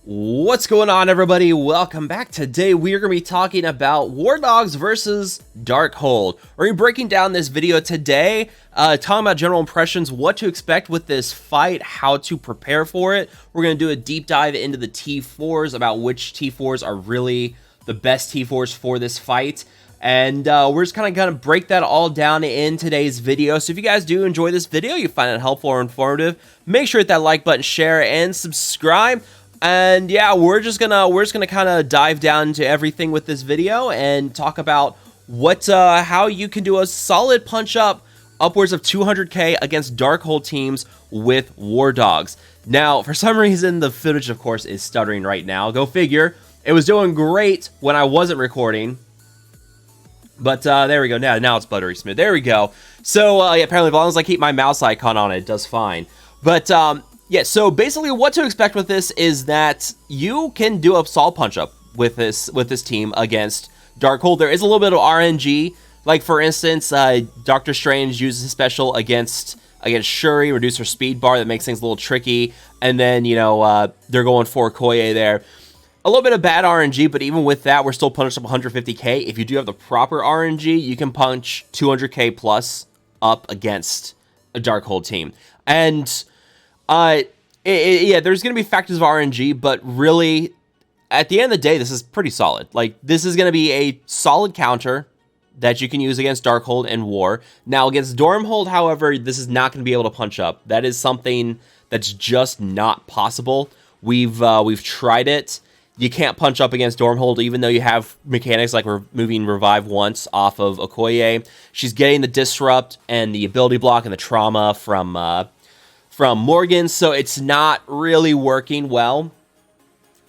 What's going on, everybody? Welcome back. Today we are going to be talking about War Dogs versus Darkhold. We're going to be breaking down this video today, talking about general impressions, what to expect with this fight, how to prepare for it. We're going to do a deep dive into the T4s, about which T4s are really the best T4s for this fight. And we're just kind of going to break that all down in today's video. So if you guys do enjoy this video, you find it helpful or informative, make sure to hit that like button, share, and subscribe. And yeah, we're just gonna kind of dive down into everything with this video and talk about how you can do a solid punch up upwards of 200k against Darkhold teams with War Dogs. Now, for some reason, the footage, of course, is stuttering right now. Go figure. It was doing great when I wasn't recording. But there we go. Now it's buttery smooth. There we go. So yeah, apparently, as long as I keep my mouse icon on it does fine. But yeah, so basically what to expect with this is that you can do a solid punch-up with this team against Darkhold. There is a little bit of RNG. Like, for instance, Doctor Strange uses his special against Shuri, reduce her speed bar. That makes things a little tricky. And then, you know, they're going for Okoye there. A little bit of bad RNG, but even with that, we're still punching up 150k. If you do have the proper RNG, you can punch 200k plus up against a Darkhold team. And yeah, there's going to be factors of RNG, but really, at the end of the day, this is pretty solid. Like, this is going to be a solid counter that you can use against Darkhold and War. Now, against Stormhold, however, this is not going to be able to punch up. That is something that's just not possible. We've tried it. You can't punch up against Stormhold, even though you have mechanics like removing Revive once off of Okoye. She's getting the Disrupt and the ability block and the trauma from Morgan, so it's not really working well.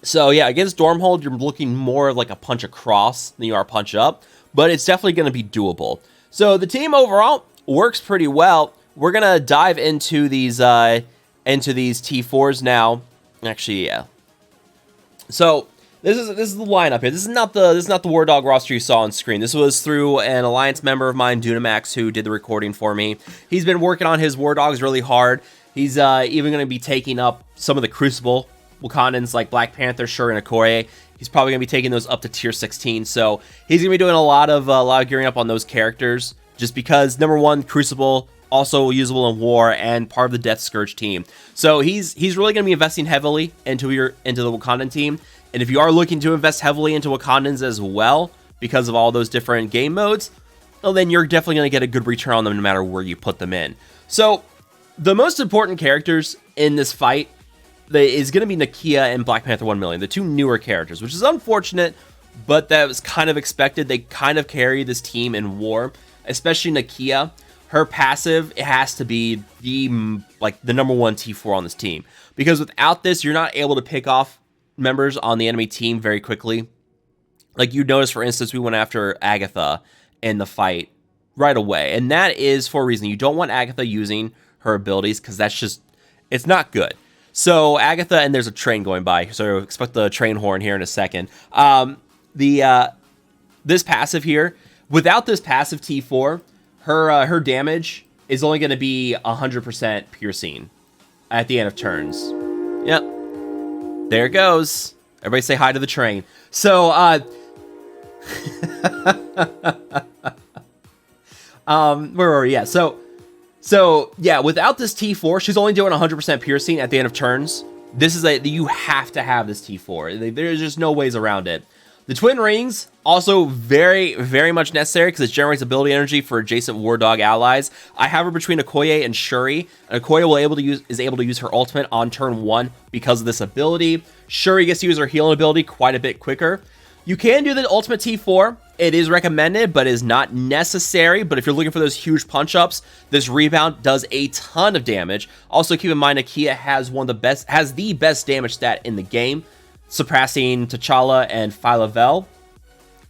So yeah, against Stormhold, you're looking more like a punch across than you are punch up, but it's definitely going to be doable. So the team overall works pretty well. We're gonna dive into these T4s now. Actually, yeah. So this is the lineup here. This is not the War Dog roster you saw on screen. This was through an Alliance member of mine, Dunamax, who did the recording for me. He's been working on his War Dogs really hard. He's even going to be taking up some of the Crucible Wakandans like Black Panther, Shuri, and Okoye. He's probably going to be taking those up to tier 16. So he's going to be doing a lot of gearing up on those characters, just because, number one, Crucible also usable in War and part of the Death Scourge team. So he's really going to be investing heavily into the Wakandan team. And if you are looking to invest heavily into Wakandans as well, because of all those different game modes, well, then you're definitely going to get a good return on them no matter where you put them in. So the most important characters in this fight is going to be Nakia and Black Panther 1 million, the two newer characters, which is unfortunate, but that was kind of expected. They kind of carry this team in War, especially Nakia. Her passive, it has to be the number one T4 on this team, because without this, you're not able to pick off members on the enemy team very quickly. Like, you notice, for instance, we went after Agatha in the fight right away, and that is for a reason. You don't want Agatha using her abilities, because that's just, it's not good. So Agatha, and there's a train going by, so expect the train horn here in a second. This passive here, without this passive T4, her damage is only going to be 100% piercing at the end of turns. Yep, there it goes. Everybody say hi to the train. So where were we? Yeah, So yeah, without this T4, she's only doing 100% piercing at the end of turns. This is you have to have this T4. There's just no ways around it. The Twin Rings, also very, very much necessary, because it generates ability energy for adjacent War Dog allies. I have her between Okoye and Shuri. And Okoye is able to use her ultimate on turn 1 because of this ability. Shuri gets to use her healing ability quite a bit quicker. You can do the ultimate T4. It is recommended, but is not necessary. But if you're looking for those huge punch-ups, this rebound does a ton of damage. Also, keep in mind, Nakia has the best damage stat in the game, surpassing T'Challa and Phyla-Vell.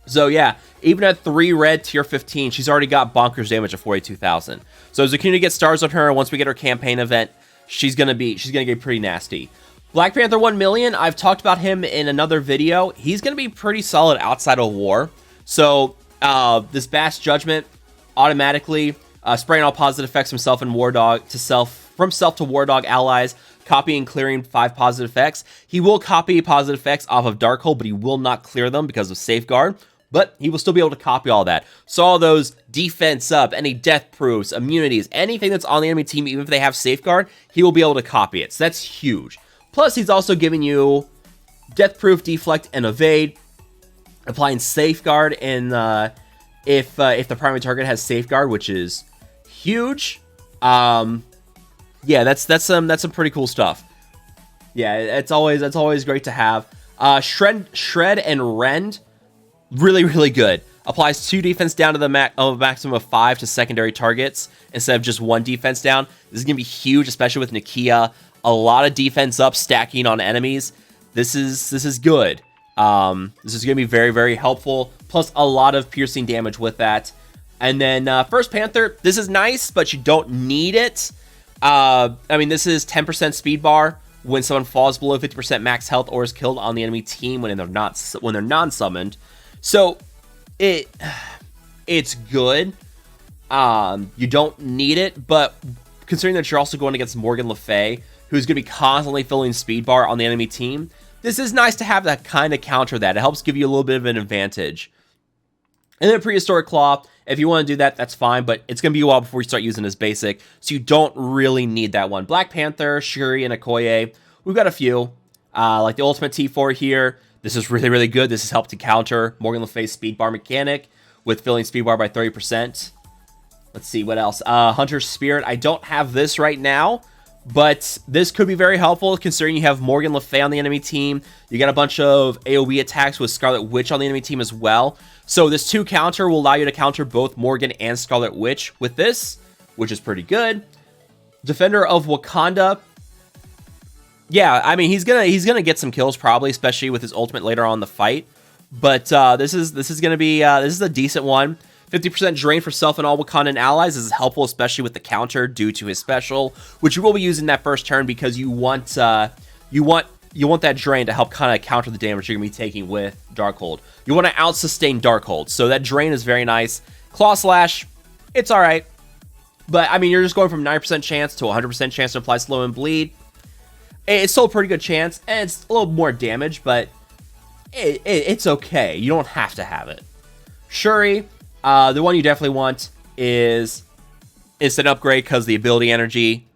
So yeah, even at 3 red tier 15, she's already got bonkers damage of 42,000. So as the community gets stars on her, once we get her campaign event, she's gonna get pretty nasty. Black Panther 1 million, I've talked about him in another video. He's gonna be pretty solid outside of War. So this Bash Judgment automatically spraying all positive effects from self to War Dog allies, copying and clearing 5 positive effects. He will copy positive effects off of Darkhold, but he will not clear them because of Safeguard. But he will still be able to copy all that. So all those defense up, any death proofs, immunities, anything that's on the enemy team, even if they have Safeguard, he will be able to copy it. So that's huge. Plus, he's also giving you death proof, deflect, and evade, applying Safeguard in if the primary target has Safeguard, which is huge. Yeah, that's some pretty cool stuff. Yeah, it's always great to have. Shred and Rend. Really, really good. Applies 2 defense down to the maximum of 5 to secondary targets instead of just 1 defense down. This is going to be huge, especially with Nakia. A lot of defense up stacking on enemies. This is good. This is going to be very, very helpful. Plus a lot of piercing damage with that. And then First Panther. This is nice, but you don't need it. I mean, this is 10% speed bar when someone falls below 50% max health or is killed on the enemy team when they're non-summoned. So it's good. You don't need it, but considering that you're also going against Morgan Le Fay, who's going to be constantly filling speed bar on the enemy team, this is nice to have that kind of counter that. It helps give you a little bit of an advantage. And then Prehistoric Claw, if you want to do that, that's fine, but it's going to be a while before you start using this basic, so you don't really need that one. Black Panther, Shuri, and Okoye, we've got a few, like the Ultimate T4 here. This is really, really good. This has helped to counter Morgan Le Fay's speed bar mechanic with filling speed bar by 30%. Let's see, what else? Hunter's Spirit. I don't have this right now, but this could be very helpful considering you have Morgan Le Fay on the enemy team. You got a bunch of AoE attacks with Scarlet Witch on the enemy team as well. So this 2 counter will allow you to counter both Morgan and Scarlet Witch with this, which is pretty good. Defender of Wakanda. Yeah, I mean, he's gonna get some kills probably, especially with his ultimate later on in the fight. But this is gonna be this is a decent one. 50% drain for self and all Wakandan allies. This is helpful, especially with the counter due to his special, which you will be using that first turn because you want that drain to help kind of counter the damage you're gonna be taking with Darkhold. You want to out sustain Darkhold, so that drain is very nice. Claw Slash, it's all right, but I mean, you're just going from 9% chance to 100% chance to apply slow and bleed. It's still a pretty good chance, and it's a little more damage, but it's okay. You don't have to have it. Shuri, the one you definitely want is instant upgrade because the ability energy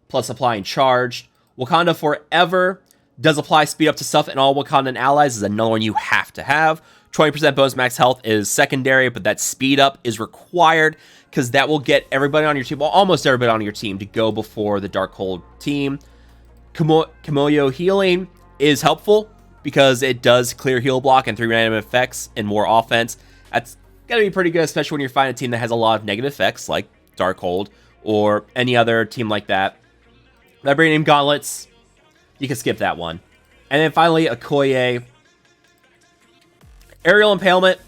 plus applying charged. Wakanda Forever does apply speed up to self and all Wakandan allies is another one you have to have. 20% bonus max health is secondary, but that speed up is required because that will get everybody on your team, well, almost everybody on your team, to go before the Darkhold team. Kamilio Healing is helpful because it does clear heal block and 3 random effects and more offense. That's gotta be pretty good, especially when you're fighting a team that has a lot of negative effects like Darkhold or any other team like that. Vibranium Gauntlets, you can skip that one. And then finally, Okoye. Aerial Impalement.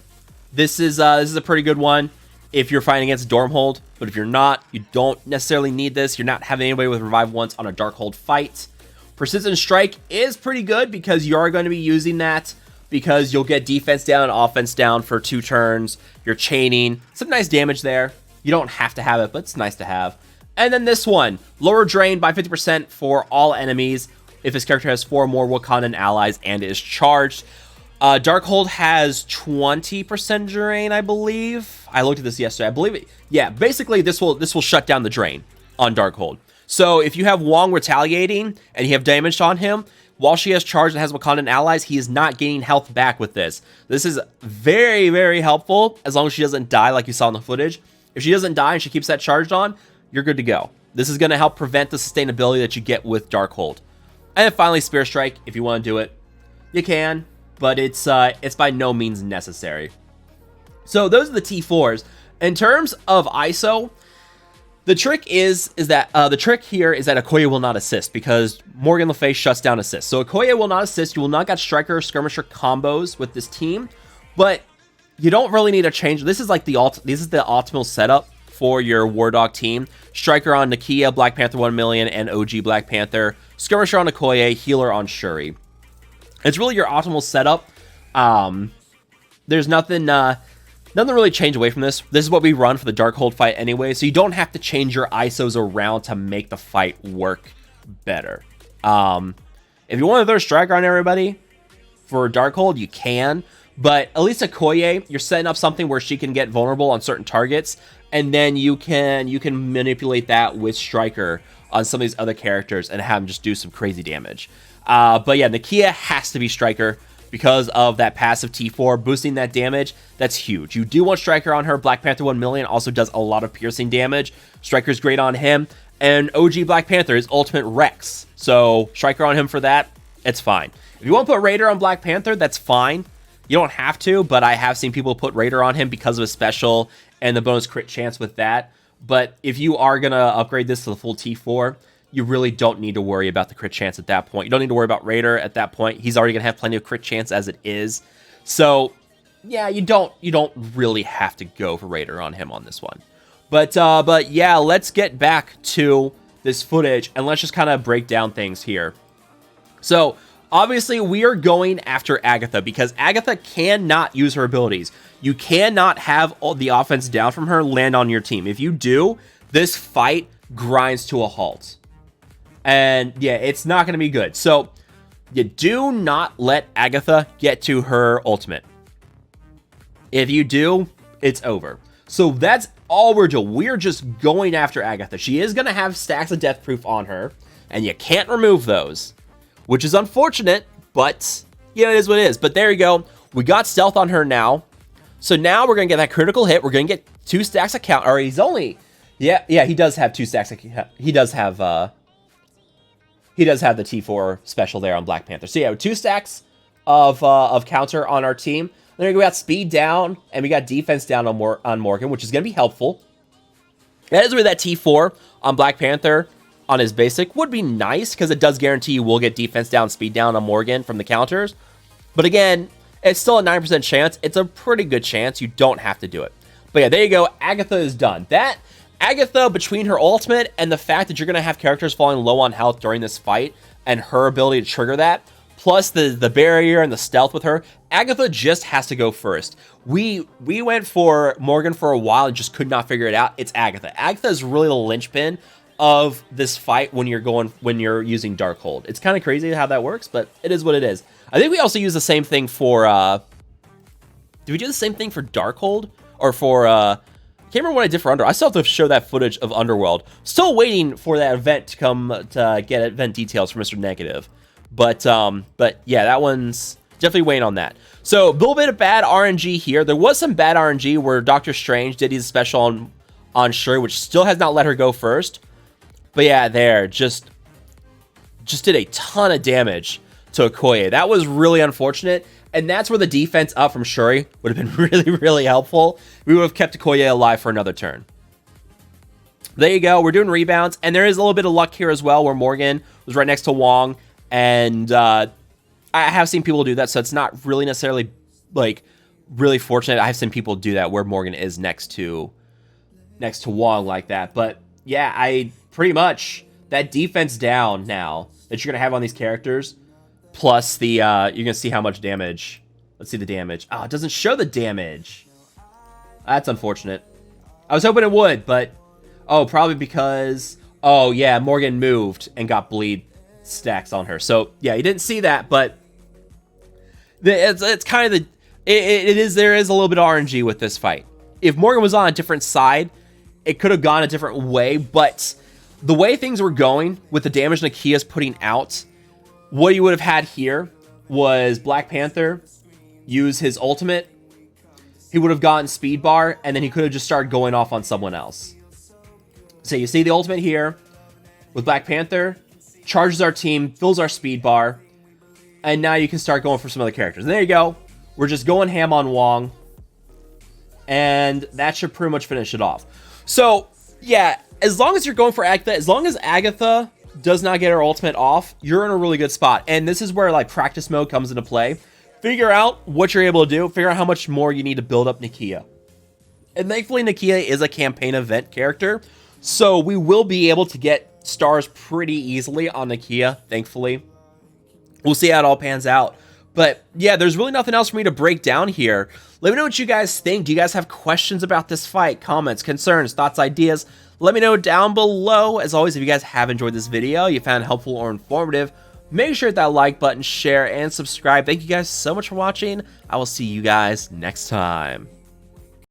This is a pretty good one if you're fighting against Darkhold, but if you're not, you don't necessarily need this. You're not having anybody with Revive once on a Darkhold fight. Persistent Strike is pretty good because you are going to be using that because you'll get defense down and offense down for 2 turns. You're chaining. Some nice damage there. You don't have to have it, but it's nice to have. And then this one, lower drain by 50% for all enemies if his character has 4 more Wakandan allies and is charged. Darkhold has 20% drain, I believe. I looked at this yesterday. I believe it. Yeah, basically this will shut down the drain on Darkhold. So if you have Wong retaliating and you have damage on him, while she has charged and has Wakandan allies, he is not gaining health back with this. This is very, very helpful as long as she doesn't die like you saw in the footage. If she doesn't die and she keeps that charged on, you're good to go. This is going to help prevent the sustainability that you get with Darkhold. And then finally, Spear Strike. If you want to do it, you can, but it's by no means necessary. So those are the T4s. In terms of ISO, the trick is that the trick here is that Okoye will not assist because Morgan Le Fay shuts down assist. So Okoye will not assist. You will not get striker or skirmisher combos with this team, but you don't really need to change. This is like the optimal setup for your War Dog team. Striker on Nakia, Black Panther 1 million, and OG Black Panther. Skirmisher on Okoye, healer on Shuri. It's really your optimal setup. There's nothing really changed away from this. This is what we run for the Darkhold fight anyway, so you don't have to change your ISOs around to make the fight work better. If you want to throw a striker on everybody for Darkhold, you can. But at least Okoye, you're setting up something where she can get vulnerable on certain targets, and then you can manipulate that with Striker on some of these other characters and have them just do some crazy damage. But yeah, Nakia has to be Striker because of that passive T4 boosting that damage. That's huge. You do want Striker on her. Black Panther 1 million also does a lot of piercing damage. Striker's great on him. And OG Black Panther is ultimate Rex. So Striker on him for that, it's fine. If you want to put Raider on Black Panther, that's fine. You don't have to, but I have seen people put Raider on him because of his special and the bonus crit chance with that. But if you are going to upgrade this to the full T4, you really don't need to worry about the crit chance at that point. You don't need to worry about Raider at that point. He's already going to have plenty of crit chance as it is. So, yeah, you don't really have to go for Raider on him on this one. But yeah, let's get back to this footage and let's just kind of break down things here. So, obviously, we are going after Agatha because Agatha cannot use her abilities. You cannot have all the offense down from her land on your team. If you do, this fight grinds to a halt. And yeah, it's not going to be good. So you do not let Agatha get to her ultimate. If you do, it's over. So that's all we're doing. We're just going after Agatha. She is going to have stacks of death proof on her, and you can't remove those, which is unfortunate, but yeah, it is what it is. But there you go. We got stealth on her now. So now we're going to get that critical hit. We're going to get 2 stacks of count. Or he's only... Yeah, he does have 2 stacks. He does have the T4 special there on Black Panther. So yeah, 2 stacks of counter on our team. Then we got speed down, and we got defense down on Morgan, which is going to be helpful. That is where that T4 on Black Panther on his basic would be nice, because it does guarantee you will get defense down, speed down on Morgan from the counters. But again, it's still a 9% chance. It's a pretty good chance. You don't have to do it. But yeah, there you go. Agatha is done. That Agatha, between her ultimate and the fact that you're going to have characters falling low on health during this fight and her ability to trigger that, plus the barrier and the stealth with her, Agatha just has to go first. We went for Morgan for a while and just could not figure it out. It's Agatha. Agatha is really the linchpin of this fight when you're using Darkhold. It's kind of crazy how that works, but it is what it is. I think we also use the same thing for... did we do the same thing for Darkhold? Or for... I can't remember what I did for Underworld. I still have to show that footage of Underworld. Still waiting for that event to come to get event details from Mr. Negative. But yeah, that one's definitely waiting on that. So a little bit of bad RNG here. There was some bad RNG where Doctor Strange did his special on Shuri, which still has not let her go first. But yeah, there just did a ton of damage to Okoye. That was really unfortunate. And that's where the defense up from Shuri would have been really, really helpful. We would have kept Okoye alive for another turn. There you go. We're doing rebounds. And there is a little bit of luck here as well, where Morgan was right next to Wong. And I have seen people do that, so it's not really necessarily, like, really fortunate. I have seen people do that where Morgan is next to Wong like that. But, yeah, I pretty much, that defense down now that you're going to have on these characters... Plus the, you're going to see how much damage. Let's see the damage. Oh, it doesn't show the damage. That's unfortunate. I was hoping it would, but... Oh, probably because... Oh, yeah, Morgan moved and got bleed stacks on her. So, yeah, you didn't see that, but... It's kind of the... There is a little bit of RNG with this fight. If Morgan was on a different side, it could have gone a different way, but... The way things were going, with the damage Nakia's putting out... What you would have had here was Black Panther use his ultimate. He would have gotten speed bar, and then he could have just started going off on someone else. So you see the ultimate here with Black Panther, charges our team, fills our speed bar, and now you can start going for some other characters. And there you go. We're just going ham on Wong, and that should pretty much finish it off. So, yeah, as long as you're going for Agatha, as long as Agatha... does not get her ultimate off, you're in a really good spot. And this is where like practice mode comes into play. Figure out what you're able to do. Figure out how much more you need to build up Nakia. And thankfully Nakia is a campaign event character, so we will be able to get stars pretty easily on Nakia, thankfully. We'll see how it all pans out. But yeah, there's really nothing else for me to break down here. Let me know what you guys think. Do you guys have questions about this fight? Comments, concerns, thoughts, ideas? Let me know down below. As always, if you guys have enjoyed this video, you found it helpful or informative, make sure to hit that like button, share, and subscribe. Thank you guys so much for watching. I will see you guys next time.